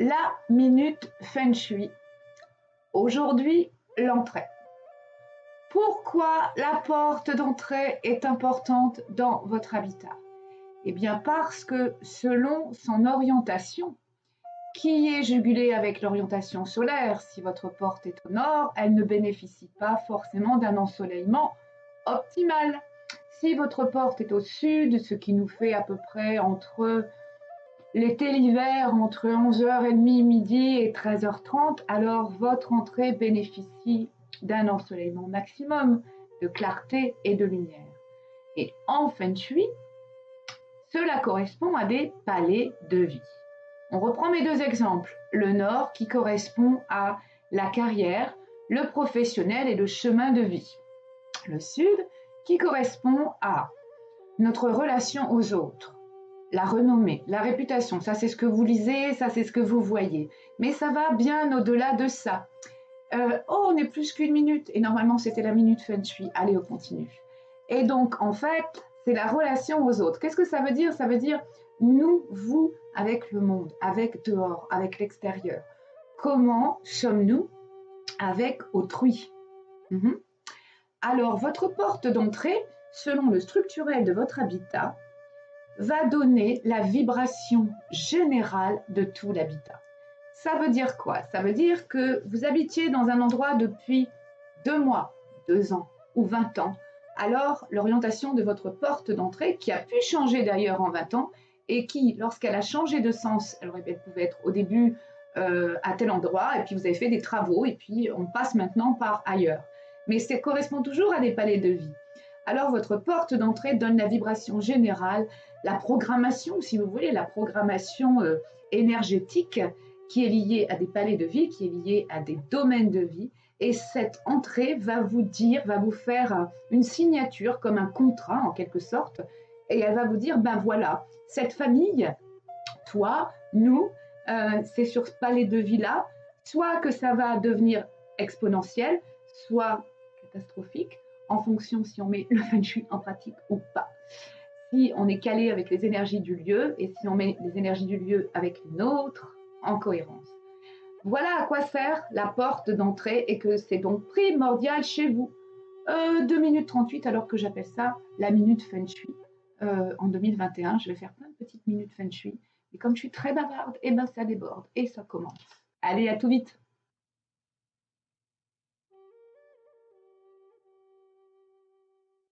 La minute Feng Shui. Aujourd'hui, l'entrée. Pourquoi la porte d'entrée est importante dans votre habitat? Eh bien parce que selon son orientation, qui est jugulée avec l'orientation solaire, si votre porte est au nord, elle ne bénéficie pas forcément d'un ensoleillement optimal. Si votre porte est au sud, ce qui nous fait à peu près entre l'été, l'hiver, entre 11h30 midi et 13h30, alors votre entrée bénéficie d'un ensoleillement maximum, de clarté et de lumière. Et en Feng Shui, cela correspond à des palais de vie. On reprend mes deux exemples. Le nord qui correspond à la carrière, le professionnel et le chemin de vie. Le sud qui correspond à notre relation aux autres, la renommée, la réputation. Ça, c'est ce que vous lisez, ça, c'est ce que vous voyez. Mais ça va bien au-delà de ça. On est plus qu'une minute. Et normalement, c'était la minute Feng Shui. Allez, on continue. Et donc, en fait, c'est la relation aux autres. Qu'est-ce que ça veut dire? Ça veut dire nous, vous, avec le monde, avec dehors, avec l'extérieur. Comment sommes-nous avec autrui? Alors, votre porte d'entrée, selon le structurel de votre habitat, va donner la vibration générale de tout l'habitat. Ça veut dire quoi? Ça veut dire que vous habitiez dans un endroit depuis 2 mois, 2 ans ou 20 ans. Alors, l'orientation de votre porte d'entrée, qui a pu changer d'ailleurs en 20 ans, et qui, lorsqu'elle a changé de sens, elle pouvait être au début à tel endroit, et puis vous avez fait des travaux, et puis on passe maintenant par ailleurs. Mais ça correspond toujours à des palais de vie. Alors, votre porte d'entrée donne la vibration générale, la programmation, si vous voulez, la programmation énergétique qui est liée à des palais de vie, qui est liée à des domaines de vie. Et cette entrée va vous dire, va vous faire une signature, comme un contrat en quelque sorte, et elle va vous dire, ben voilà, cette famille, toi, nous, c'est sur ce palais de vie-là, soit que ça va devenir exponentiel, soit catastrophique, en fonction si on met le Feng Shui en pratique ou pas. Si on est calé avec les énergies du lieu et si on met les énergies du lieu avec les nôtres en cohérence. Voilà à quoi sert la porte d'entrée et que c'est donc primordial chez vous. 2 minutes 38 alors que j'appelle ça la minute Feng Shui. En 2021, je vais faire plein de petites minutes Feng Shui. Et comme je suis très bavarde, et ben ça déborde et ça commence. Allez, à tout vite.